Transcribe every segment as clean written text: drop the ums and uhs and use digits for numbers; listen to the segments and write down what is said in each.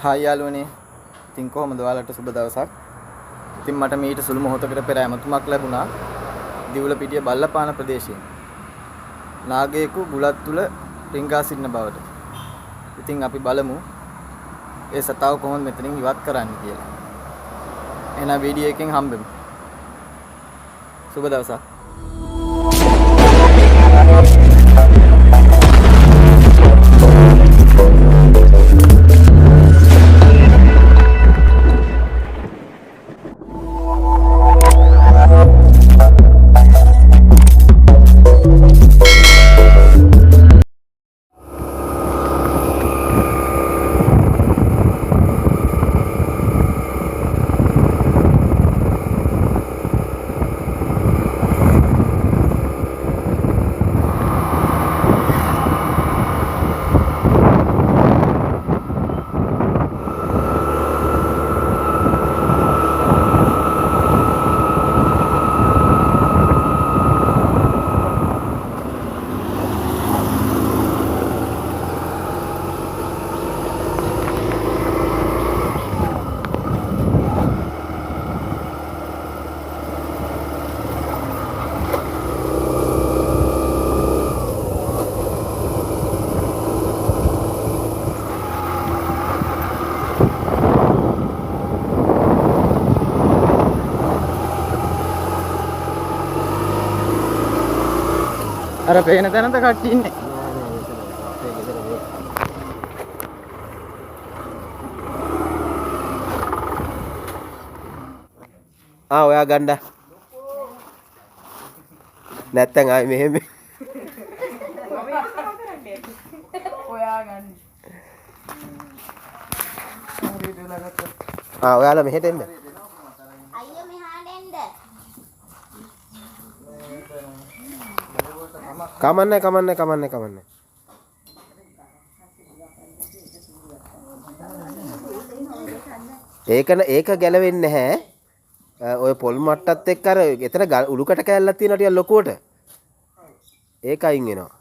Hi යාළුවනේ. ඉතින් කොහොමද ඔයාලට සුබ දවසක්. ඉතින් මට මීට සුළු මොහොතකට පෙර ඇමතුමක් ලැබුණා දිවුලපිටිය බල්ලපාන ප්‍රදේශයෙන්. නාගයෙකු බුලත් තුල රිංගා සිටින බවට. ඉතින් අපි බලමු ඒ සතාව කොහොමද මෙතනින් ඉවත් කරන්නේ කියලා. එහෙනම් වීඩියෝ එකෙන් හම්බෙමු. සුබ දවසක්. අර පේන තැනද කට්ටිය ඉන්නේ. ඔයා ගන්න. නැත්තම් ආයි මෙහෙම. ඔයා ගන්න. ඔයාලා මෙහෙට එන්න. අයියෝ මෙහාට එන්න. කමන්නේ. ඒක ගැලවෙන්නේ නැහැ. ඔය පොල් මට්ටත් එක්ක අර එතන උඩුකට කෑල්ලක් තියෙනවා ටිකක් ලොකුවට. ඒක අයින් වෙනවා.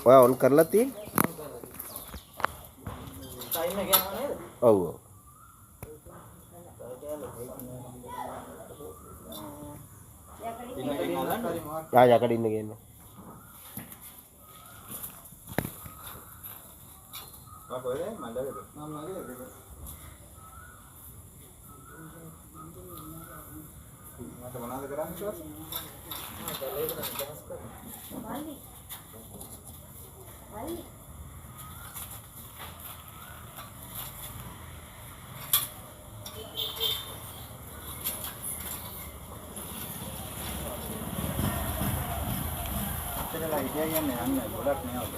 ඔයා ඔන් කරලා තියෙන්නේ? ටයිම් එක යනවා නේද? ඔව්. යකඩ ඉන්න ගේන්න. කොහෙද මණ්ඩලෙද? මණ්ඩලෙද. මට මොනවද කරන්නේ ෂෝස්? ඉතින්ලා ඉතියා කියන්නේ අන්න ගොඩක් නෑ ඔබ.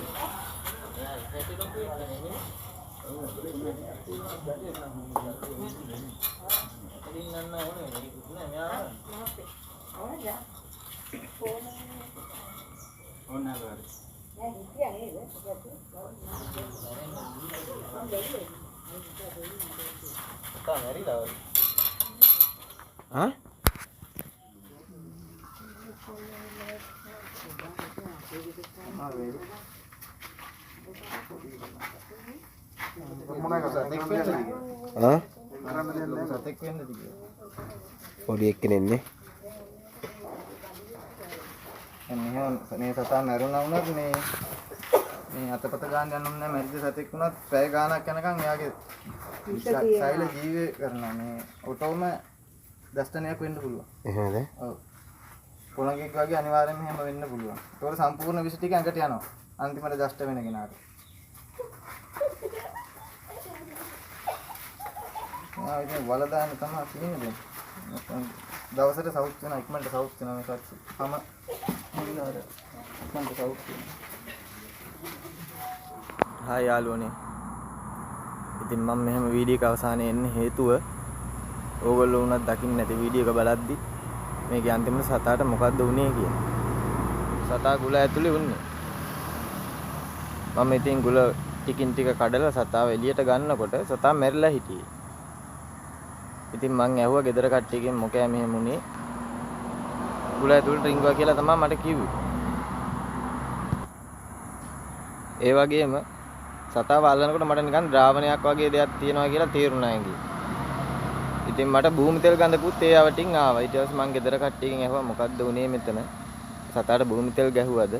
පොඩි එක්කෙනෙක් නේ. මේ සතා මැරුණා වුණත් මේ අතපත ගන්න යන්න ඕනේ නැහැ. මැරිච්ච සතෙක් වුණත් පැය ගාණක් යනකම් එයාගේ සෛල ජීවය කරනවා. මේ ඔටෝම දස්තනයක් වෙන්න පුළුවන්. එහෙමද? ඔව්. පොළඟෙක් වගේ අනිවාර්යෙන්ම එහෙම වෙන්න පුළුවන්. ඒතකොට සම්පූර්ණ විස ටික ඇඟට යනවා. අන්තිමට දෂ්ට වෙන කෙනාට. ඉතින් වල දාන්න තමයි තියෙන්නේ. දවසට සවුත් වෙනවා ඉක්මනට සවුත් වෙනවා මේ සත්‍ය. තම මොනවාද? ඉක්මනට සවුත් වෙනවා. හායි යාළුවනේ. ඉතින් මම මෙහෙම වීඩියෝ එක අවසානයේ එන්න හේතුව ඕගොල්ලෝ උනත් දකින්න නැති වීඩියෝ එක බලද්දි මේකේ අන්තිමට සතාට මොකද්ද වුනේ කියලා. සතා ගුල ඇතුලේ වුනේ. මම ඉතින් ගුල ටිකින් ටික කඩලා සතාව එළියට ගන්නකොට සතා මැරිලා හිටියේ. ඉතින් මං ඇහුවා ගෙදර කට්ටියගෙන් මොකෑ මෙහෙම උනේ. ගුල ඇතුළට රිංගුවා කියලා තමයි මට කිව්වේ. ඒ වගේම සතාව අල්ලනකොට මට නිකන් ද්‍රාවණයක් වගේ දෙයක් තියෙනවා කියලා තේරුණා ඇඟේ. ඉතින් මට භූමි තෙල් ගඳකුත් ඒ අවටින් ආවා. ඊට පස්සේ මං ගෙදර කට්ටියකින් ඇහුවා මොකද්ද උනේ මෙතන? සතාට භූමි තෙල් ගැහුවද?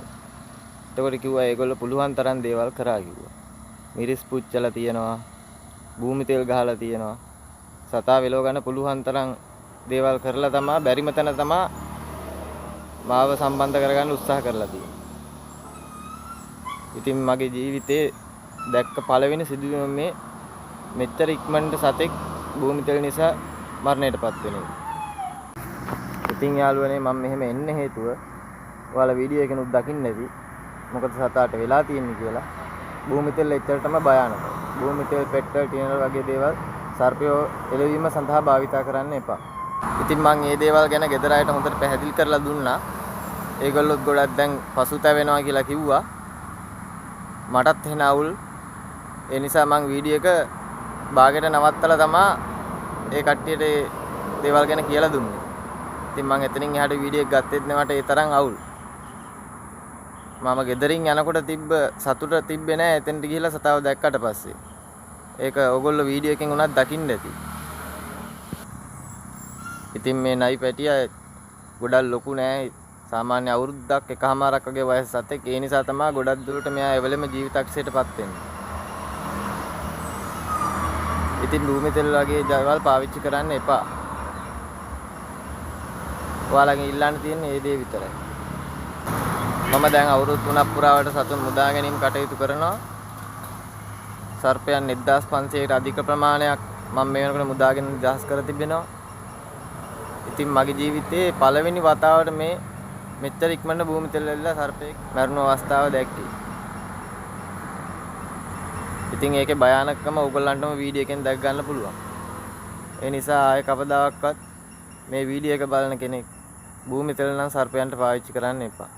එතකොට කිව්වා ඒගොල්ලෝ පුළුවන් තරම් දේවල් කරා කිව්වා. මිරිස් පුච්චලා තියනවා, භූමි තෙල් ගහලා තියනවා. සතා වෙලව ගන්න පුළුවන් තරම් දේවල් කරලා තමයි බැරිම තැන තමයි මාව සම්බන්ධ කරගන්න උත්සාහ කරලා තියෙන්නේ. ඉතින් මගේ ජීවිතේ දැක්ක පළවෙනි සිදුවීම මේ මෙච්චර ඉක්මනට සතෙක් භූමි තෙල් නිසා මරණයටපත් වෙන එක. ඉතින් යාළුවනේ මම මෙහෙම එන්න හේතුව ඔයාලා වීඩියෝ එකනුත් දකින්න ඇති. මොකද සතාට වෙලා තියෙන්නේ කියලා. භූමි තෙල් එච්චරටම භයානකයි. භූමි තෙල්, පෙට්‍රල්, ටිනර් වගේ දේවල් සර්පයෝ එළවීම සඳහා භාවිතා කරන්න එපා. ඉතින් මම මේ දේවල් ගැන ගෙදර අයට හොඳට පැහැදිලි කරලා දුන්නා. ඒගොල්ලොත් ගොඩක් දැන් පසුතැවෙනවා කියලා කිව්වා. මටත් එන අවුල්. ඒ නිසා මම වීඩියෝ එක බාගෙට නවත්තලා තමයි ඒ කට්ටියට ඒ දේවල් ගැන කියලා දුන්නේ. ඉතින් මම එතනින් එහාට වීඩියෝ එක ගත්තෙත් නෑ මට ඒ තරම් අවුල්. මම ගෙදරින් යනකොට තිබ්බ සතුට තිබ්බේ නෑ එතෙන්ට ගිහිල්ලා සතාව දැක්කට පස්සේ. ඒක ඕගොල්ලෝ වීඩියෝ එකෙන් උනත් දකින්න ඇති. ඉතින් මේ නයි පැටිය ගොඩක් ලොකු නෑ. සාමාන්‍ය අවුරුද්දක් එකමාරක් වගේ වයස සතෙක්. ඒ නිසා තමයි ගොඩක් දුරට මෙයා එවලෙම ජීවිතක්ෂයටපත් වෙන්නේ. ඉතින් භූමි තෙල් වගේ දේවල් පාවිච්චි කරන්න එපා. ඔයාලගෙන් ඉල්ලන්න තියෙන්නේ මේ දේ විතරයි. මම දැන් අවුරුදු 3ක් පුරාවට සතුන් මුදා ගැනීම කටයුතු කරනවා. සර්පයන් 1500කට අධික ප්‍රමාණයක් මම මේ වෙනකොට මුදාගෙන නිදහස් කර තිබෙනවා. ඉතින් මගේ ජීවිතේ පළවෙනි වතාවට මේ මෙච්චර ඉක්මනට භූමි තෙල් වෙලා සර්පෙක් මරණ අවස්ථාව දැක්කේ. ඉතින් ඒකේ භයානකම ඕගොල්ලන්ටම වීඩියෝ එකෙන් දැක් ගන්න පුළුවන්. ඒ නිසා ආයේ කවදාවත් මේ වීඩියෝ එක බලන කෙනෙක් භූමි තෙල් නම් සර්පයන්ට පාවිච්චි කරන්න එපා.